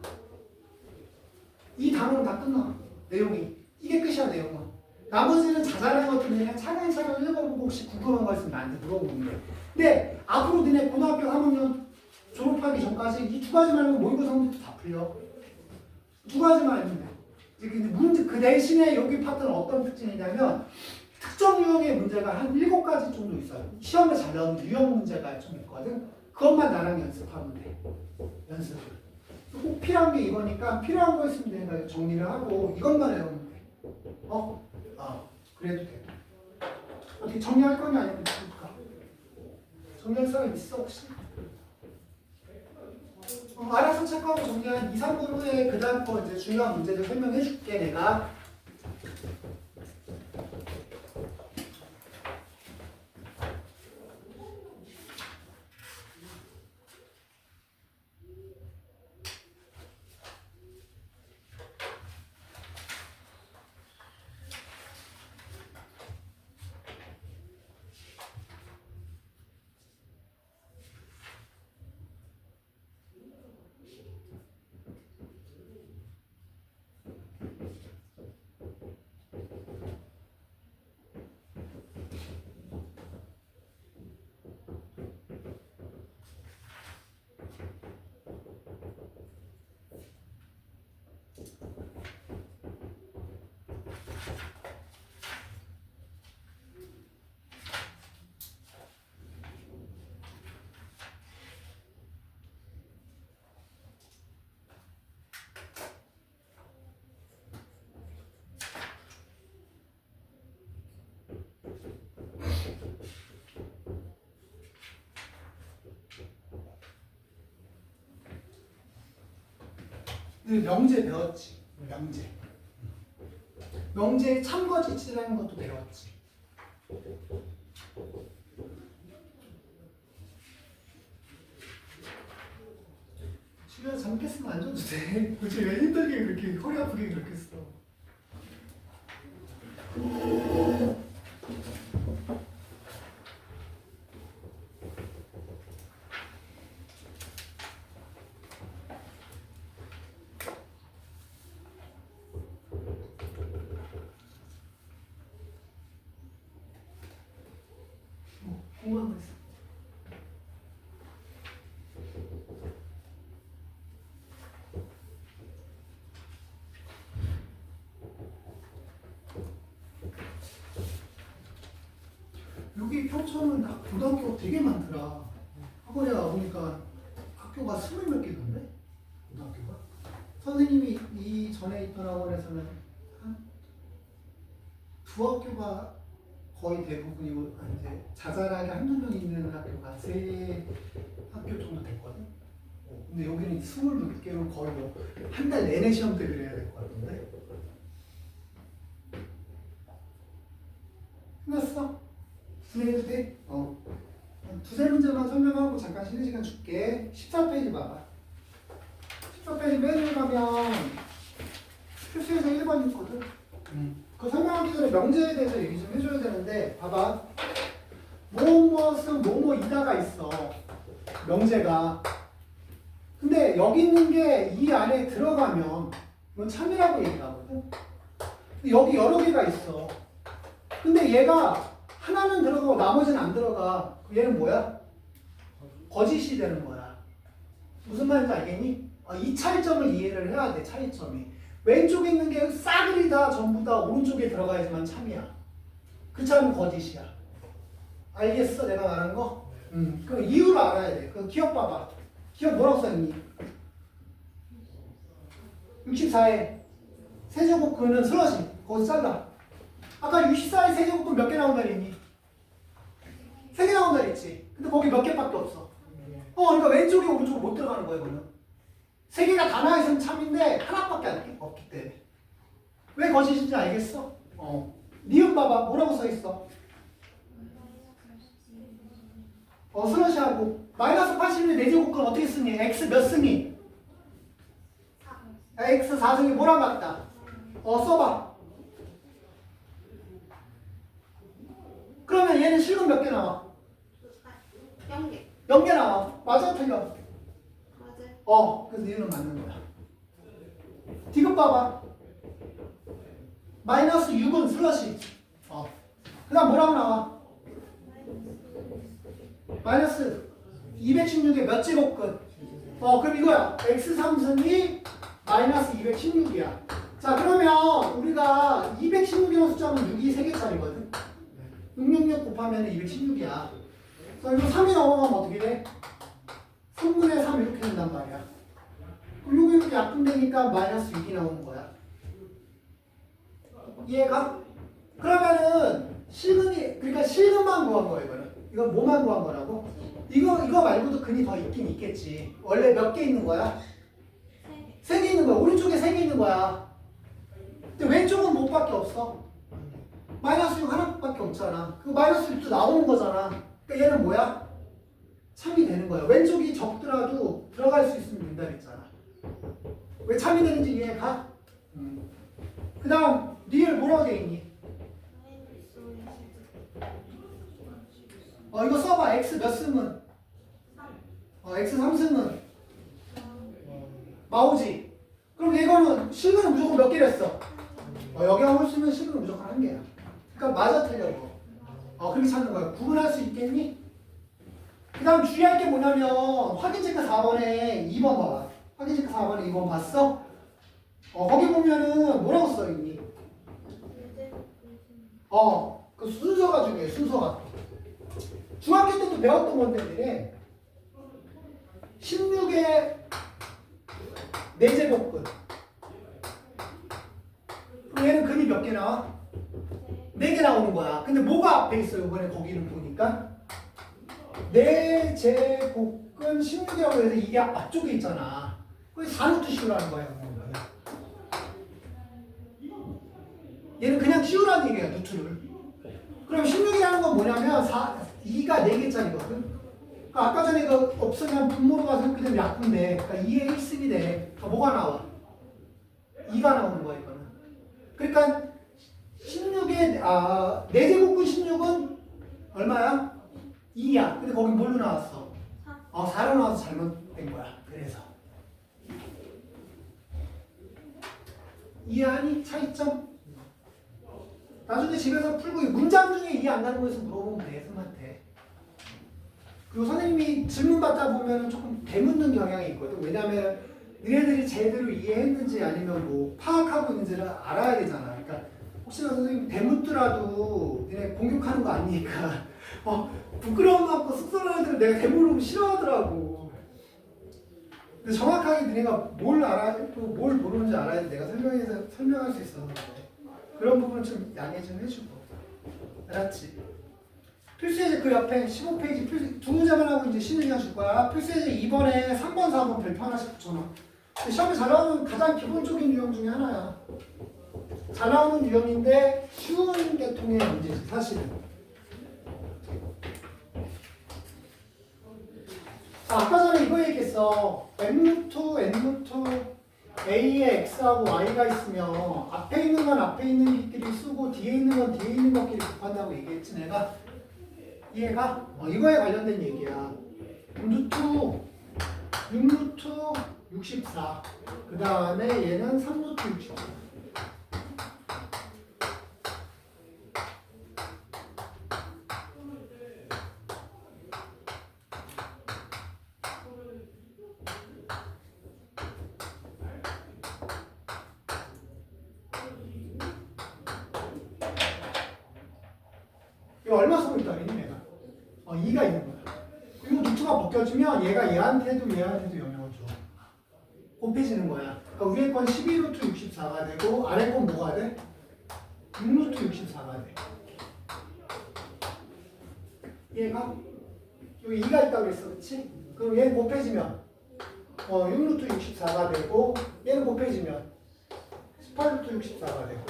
이 단어는 다 끝나. 내용이. 이게 끝이야, 내용은. 나머지는 자잘한 것들 그냥 차근차근 읽어보고 혹시 궁금한 거 있으면 나한테 물어보면 돼. 근데 앞으로 너네 고등학교 3학년 졸업하기 전까지 이 두 가지만 하면 모의고사 문제도 다 풀려. 두 가지만 알면 돼. 문제, 그 대신에 여기 파트는 어떤 특징이냐면 특정 유형의 문제가 한 7가지 정도 있어요. 시험에 잘 나오는 유형 문제가 좀 있거든. 그것만 나랑 연습하면 돼. 연습을. 꼭 필요한 게 이거니까 필요한 거 있으면 내가 정리를 하고 이것만 외우면 돼. 그래도 돼. 어떻게 정리할 거냐 아니면 있을까? 정리할 사람 있어 혹시? 알아서 체크하고 정리한 2, 3분 후에 그 다음 거 이제 중요한 문제들 설명해 줄게 내가. 명제 배웠지. 명제의 참거지치라는 것도 배웠지. 집에서 잠깼으면 안 줘도 돼. 도대체 왜 힘들게 그렇게 허리 아프게 그렇게 써. 궁금한 거 있어? 여기 평촌은 고등학교가 되게 많더라. 학원에 가보니까 학교가 20몇 개던데? 고등학교가? 선생님이 이 전에 있던 학원에서는 한 두 학교가 거의 대부분이고 이제 자잘하게 한두 명 있는 학교가 3학교 정도 됐거든? 근데 여기는 26개로 거의 뭐 한 달 내내 시험 때 그래야 될 것 같은데? 끝났어? 진행해도 돼? 두세 문제만 설명하고 잠깐 쉬는 시간 줄게. 14페이지 봐봐. 14페이지 맨 가면 필수에서 1번 있거든? 그 설명하기 전에 명제에 대해서 얘기 좀 해줘야 되는데 봐봐. 무엇은 뭐뭐이다가 있어. 명제가. 근데 여기 있는 게 이 안에 들어가면 이건 참이라고 얘기하거든? 근데 여기 여러 개가 있어. 근데 얘가 하나는 들어가고 나머지는 안 들어가. 얘는 뭐야? 거짓이 되는 거야. 무슨 말인지 알겠니? 이 차이점을 이해를 해야 돼. 차이점이. 왼쪽에 있는 게 싸그리 다 전부 다 오른쪽에 들어가야지만 참이야. 그렇지 않으면 거짓이야. 알겠어? 내가 말한 거? 그 이유를 알아야 돼. 그 기억 봐봐. 기억 뭐라고 써있니? 64에 세제곱근은 슬러시. 거기서 잘라. 아까 64에 세제곱근 몇 개 나온다 그랬니? 3개 나온다 그랬지? 근데 거기 몇 개밖에 없어. 그러니까 왼쪽이 오른쪽으로 못 들어가는 거야, 이거는. 3개가 다 나와있으면 참인데 하나밖에 없기 때문에. 왜 거짓인지 알겠어? 니은 봐봐. 뭐라고 써있어? 슬러시하고 마이너스 81의 4제곱근 어떻게 쓰니? x 몇 쓰니? x 4승이 뭐랑 같다? 써봐. 그러면 얘는 실근 몇 개 나와? 0개. 0개 나와. 맞아, 틀려? 맞아요. 그래서 얘는 맞는 거야. 디귿 봐봐. 마이너스 6은 슬러시. 그 다음 뭐라고 나와? 마이너스 216의 몇 제곱근? 그럼 이거야. x 3승이 마이너스 216이야. 자, 그러면 우리가 216이라는 숫자는 6이 3개짜리거든. 666 곱하면 216이야. 그래서 이거 3이 넘어가면 어떻게 돼? 3분의 3 이렇게 된단 말이야. 그럼 요거 이렇게 약분되니까 마이너스 6이 나오는 거야. 이해가? 그러면은 실근이, 그러니까 실근만 구한 거야, 이거는. 이건 뭐만 구한 거라고? 이거 말고도 근이 더 있긴 있겠지. 원래 몇 개 있는 거야? 3개 있는 거야. 오른쪽에 3개 있는 거야. 근데 왼쪽은 뭐밖에 없어? 마이너스 6 하나밖에 없잖아. 그 마이너스 6도 나오는 거잖아. 그러니까 얘는 뭐야? 3이 되는 거야. 왼쪽이 적더라도 들어갈 수 있으면 된다 그랬잖아. 왜 3이 되는지 이해가? 그 다음 리을 뭐라고 돼 있니? 이거 써봐. x 몇 승은? x 3승은? 마오지. 그럼 이거는 실근은 무조건 몇 개를 했어? 여기 하고 있으면 실근은 무조건 한 개야. 그러니까 맞아 틀려고. 그렇게 찾는 거야. 구분할 수 있겠니? 그 다음 주의할 게 뭐냐면 확인 체크 4번에 2번 봐봐. 확인 체크 4번에 2번 봤어? 거기 보면은 뭐라고 써있니? 그 순서가 중요해. 순서가. 중학교 때도 배웠던 건데 16의 4제곱근. 얘는 근이 몇 개 나와? 4개 나오는 거야. 근데 뭐가 앞에 있어요? 이번에 거기는 보니까 4제곱근 16이라고 해서 이게 앞쪽에 있잖아. 그래서 4루트 씌우라는 거야. 얘는 그냥 씌우라는 얘기야. 루트를. 그럼 16이라는 건 뭐냐면 2가 4개짜리거든. 그러니까 아까 전에 그 없으면 분모로 가서 그냥 약분돼. 그러니까 2의 1승이 돼. 그러니까 뭐가 나와? 2가 나오는 거야 이거는. 그러니까 16의 4제곱근 16은 얼마야? 2야. 근데 거기 뭘로 나왔어? 4로 나와서 잘못된 거야. 그래서 이해하니? 차이점? 나중에 집에서 풀고 문장 중에 이해 안 가는 거에서 물어보면 돼, 선생님한테. 그리고 선생님이 질문 받다 보면 조금 되묻는 경향이 있거든. 왜냐면 너네들이 제대로 이해했는지 아니면 뭐 파악하고 있는지를 알아야 되잖아. 그러니까 혹시나 선생님 대묻더라도 너네 공격하는 거 아니니까 부끄러움 갖고 쑥스러운 애들은 내가 대물으면 싫어하더라고. 근데 정확하게 너네가 뭘 알아, 또 뭘 모르는지 알아야 돼. 내가 설명할 수 있어서 그래. 그런 부분 좀 양해 좀 해주고. 알았지? 필수예제 그 옆에 15페이지 필수, 두 문제만 하고 이제 쉬는 시간 줄 거야. 필수예제 2번에 3번, 4번 별표 하나씩 붙여놔. 시험에 잘 나오는 가장 기본적인 유형 중에 하나야. 잘 나오는 유형인데 쉬운 계통의 문제지, 사실은. 아까 전에 이거 얘기했어. n 루트 a에 x하고 y가 있으면 앞에 있는 건 앞에 있는 것끼리 쓰고 뒤에 있는 건 뒤에 있는 것끼리 곱한다고 얘기했지 내가. 이해가? 이거에 관련된 얘기야. 루트 6루트 64. 그 다음에 얘는 3루트 64. 이거 얼마 쓰고 있다 그랬니 내가? 2가 있는 거야. 그리고 루트가 벗겨지면 얘가 얘한테도 영향을 줘. 곱해지는 거야. 그러니까 위에 건 12루트 64가 되고 아래 건 뭐가 돼? 6루트 64가 돼. 얘가 여기 2가 있다고 그랬어, 그렇지? 그럼 얘는 곱해지면 6루트 64가 되고 얘는 곱해지면 18루트 64가 되고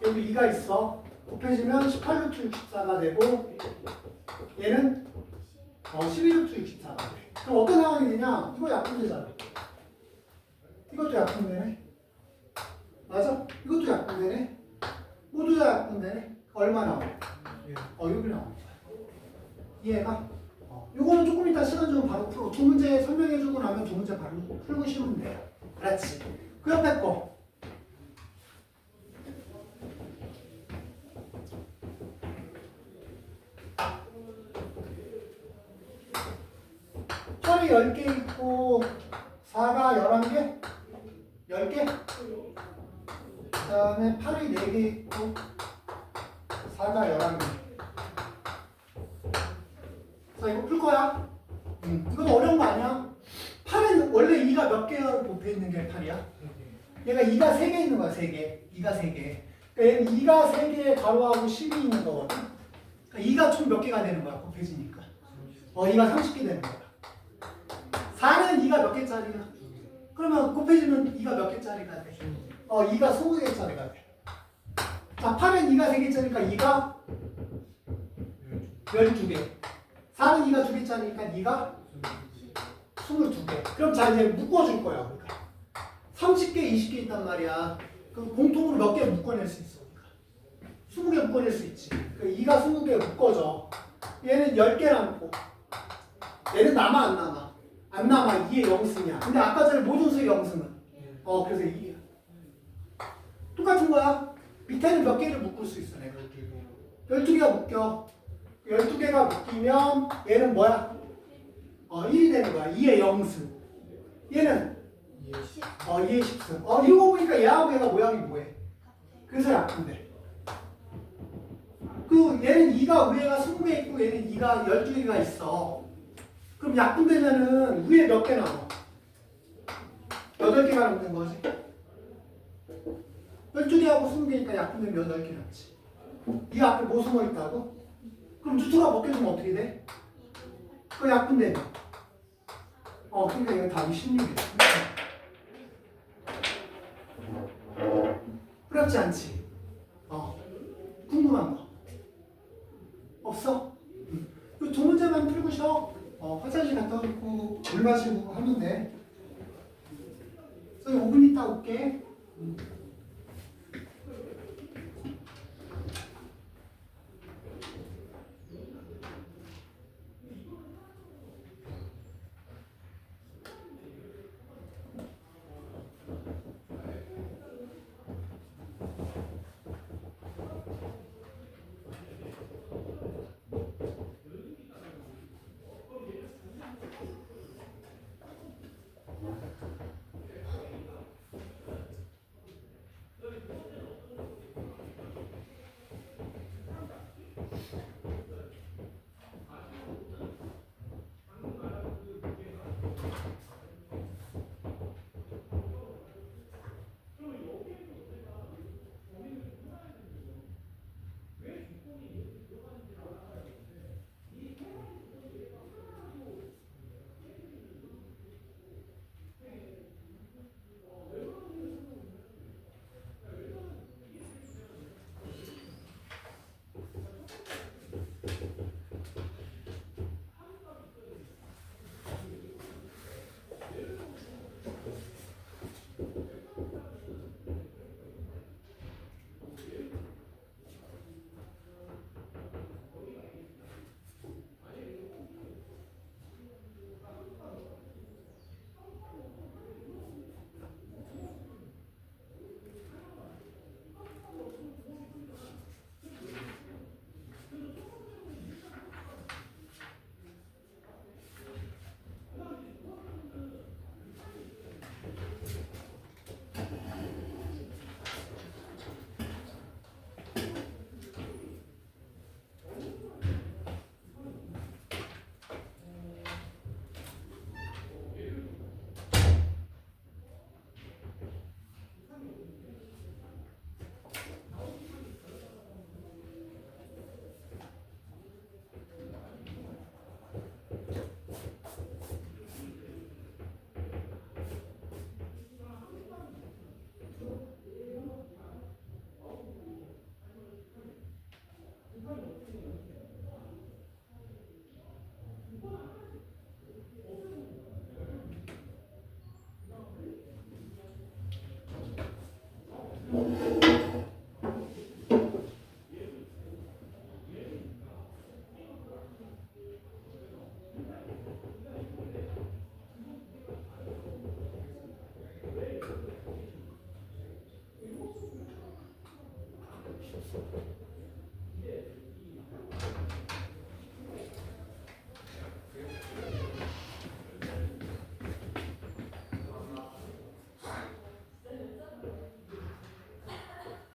여기 2가 있어. 곱해지면 18루트 64가 되고 얘는 12루트 64가 돼. 그럼 어떤 상황이 되냐? 이거 약분되잖아. 이것도 약분되네. 맞아? 이것도 약분되네. 모두 다 약분되네. 얼마 나와? 여기 나와. 이해가? 요거는 조금 이따 시간 좀 바로 풀어. 두 문제 설명해주고 나면 두 문제 바로 풀고 쉬면 돼요. 그렇지. 그 옆에 거. 철이 10개 있고 4가 11개? 10개? 그 다음에 8이 4개 있고 4가 11개. 자, 이거 풀 거야? 이건 어려운 거 아니야? 8은 원래 2가 몇 개가 곱해 있는 게 8이야? 얘가 2가 3개 있는 거야, 3개. 2가 3개. 그러니까 얘는 2가 3개의 가로하고 10이 있는 거거든? 그러니까 2가 총 몇 개가 되는 거야, 곱해지니까. 2가 30개 되는 거야. 4는 2가 몇 개짜리야? 그러면 곱해지면 2가 몇 개짜리가 돼? 2가 20개짜리가 돼. 자, 8은 2가 3개짜리니까 2가 12개. 4는 2가 2개짜리니까 2가 22개. 그럼 자, 이제 묶어줄 거야, 우리가. 30개, 20개 있단 말이야. 그럼 공통으로 몇 개 묶어낼 수 있어, 우리가? 20개 묶어낼 수 있지. 그 2가 20개 묶어져. 얘는 10개 남고. 얘는 남아, 안 남아? 안 남아. 2의 0승이야. 근데 아까 전에 모든 수의 0승은? 그래서 2야. 똑같은 거야. 밑에는 몇 개를 묶을 수 있어, 내가. 12개가 묶여. 12개가 묶이면 얘는 뭐야? 1이 되는 거야. 2의 0승. 얘는 2의 10승. 이러고 보니까 얘하고 얘가 모양이 뭐해? 그래서 약분돼. 얘는 2가 위에가 20개 있고 얘는 2가 12개가 있어. 그럼 약분되면은 위에 몇 개 남아? 8개가 남는 거지. 12개하고 20개니까 약분되면 8개 남지. 이 앞에 뭐 숨어 있다고? 그럼 루트가 벗겨지면 어떻게 돼? 그 약분되면. 그러니까 이거 답이 16이야. 어렵지 않지? 궁금한 거 없어? 이 두 문제만 풀고 쉬어. 화장실 갔다 오고 물 마시고 하면 돼. 그래서 5분 있다 올게.